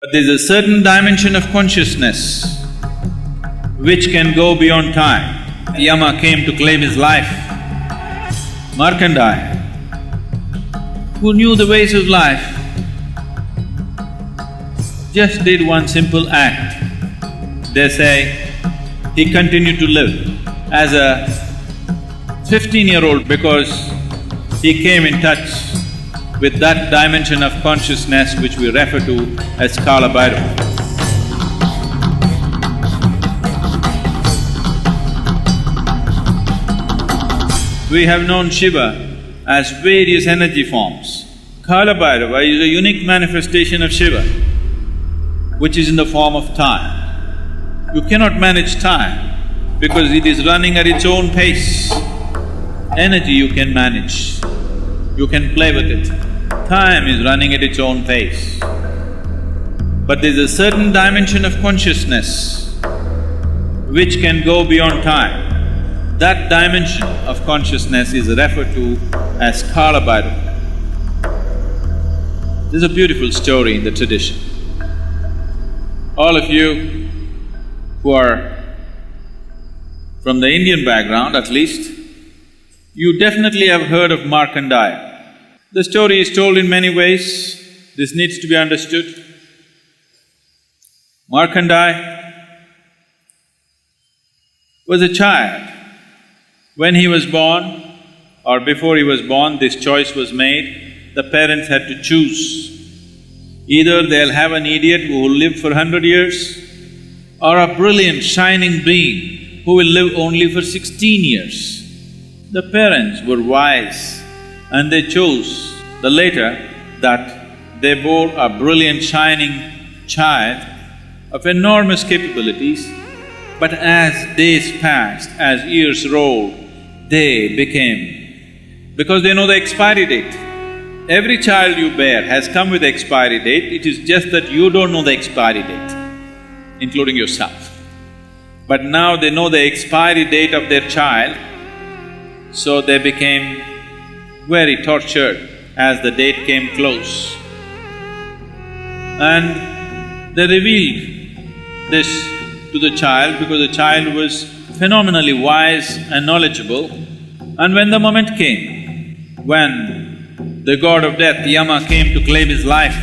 But there's a certain dimension of consciousness which can go beyond time. Yama came to claim his life. Markandeya, who knew the ways of life, just did one simple act. They say he continued to live as a 15-year-old because he came in touch with that dimension of consciousness which we refer to as Kala Bhairava. We have known Shiva as various energy forms. Kala Bhairava is a unique manifestation of Shiva, which is in the form of time. You cannot manage time because it is running at its own pace. Energy you can manage, you can play with it. Time is running at its own pace. But there's a certain dimension of consciousness which can go beyond time. That dimension of consciousness is referred to as Kala Bhairava. There's a beautiful story in the tradition. All of you who are from the Indian background at least, you definitely have heard of Markandeya. The story is told in many ways, this needs to be understood. Markandeya was a child. When he was born or before he was born, this choice was made, the parents had to choose. Either they'll have an idiot who will live for 100 years or a brilliant, shining being who will live only for 16 years. The parents were wise and they chose the later, that they bore a brilliant, shining child of enormous capabilities, but as days passed, as years rolled, they became… because they know the expiry date. Every child you bear has come with expiry date, it is just that you don't know the expiry date, including yourself. But now they know the expiry date of their child, so they became very tortured as the date came close. And they revealed this to the child because the child was phenomenally wise and knowledgeable. And when the moment came, when the god of death, Yama, came to claim his life,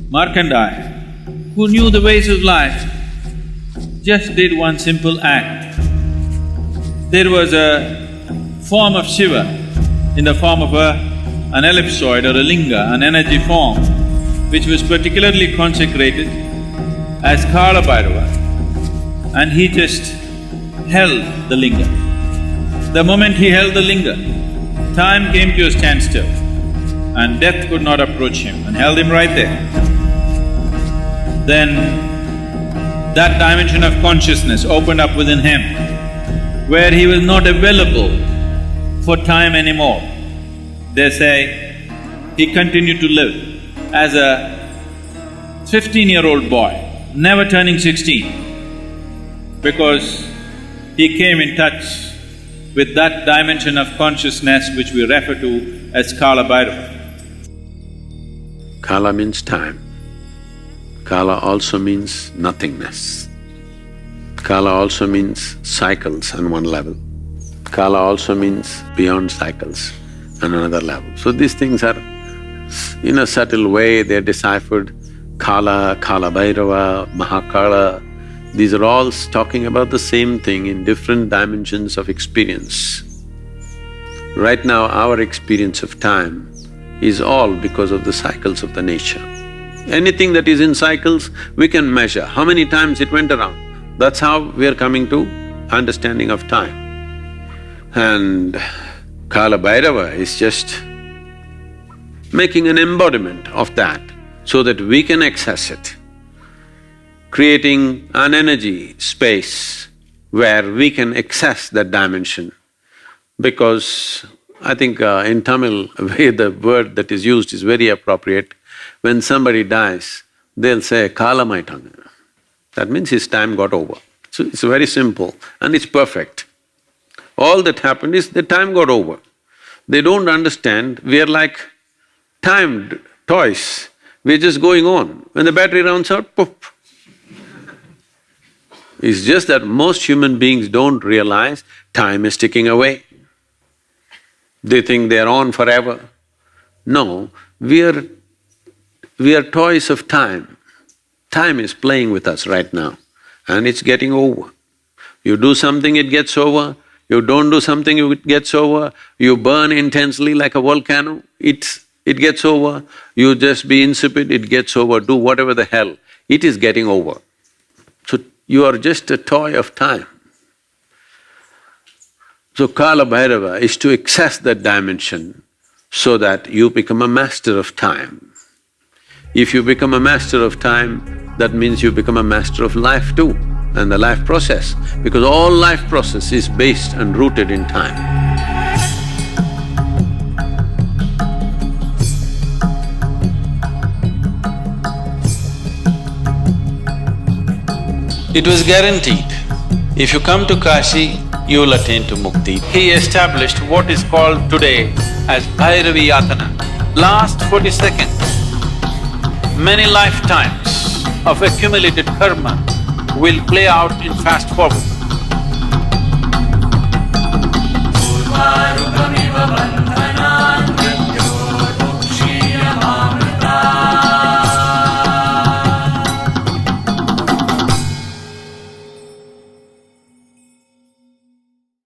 Markandeya, who knew the ways of life, just did one simple act. There was a form of Shiva in the form of an ellipsoid or a linga, an energy form, which was particularly consecrated as Kala Bhairava, and he just held the linga. The moment he held the linga, time came to a standstill and death could not approach him and held him right there. Then that dimension of consciousness opened up within him where he was not available for time anymore. They say he continued to live as a 15-year-old boy, never turning 16, because he came in touch with that dimension of consciousness which we refer to as Kala Bhairava. Kala means time. Kala also means nothingness. Kala also means cycles on one level. Kala also means beyond cycles on another level. So these things are, in a subtle way, they're deciphered. Kala, Kala Bhairava, Mahakala, these are all talking about the same thing in different dimensions of experience. Right now, our experience of time is all because of the cycles of the nature. Anything that is in cycles, we can measure how many times it went around. That's how we are coming to understanding of time. And Kala Bhairava is just making an embodiment of that so that we can access it, creating an energy space where we can access that dimension. Because I think in Tamil, the word that is used is very appropriate. When somebody dies, they'll say, Kala Maitanga. That means his time got over. So it's very simple and it's perfect. All that happened is the time got over. They don't understand, we are like timed toys. We're just going on. When the battery runs out, poof. It's just that most human beings don't realize time is ticking away. They think they're on forever. No, we are toys of time. Time is playing with us right now and it's getting over. You do something, it gets over. You don't do something, it gets over. You burn intensely like a volcano, it gets over. You just be insipid, it gets over. Do whatever the hell, it is getting over. So you are just a toy of time. So Kala Bhairava is to access that dimension so that you become a master of time. If you become a master of time, that means you become a master of life too, and the life process, because all life process is based and rooted in time. It was guaranteed, if you come to Kashi, you will attain to mukti. He established what is called today as Bhairavi Yatana. Last 40 seconds, many lifetimes of accumulated karma will play out in fast forward.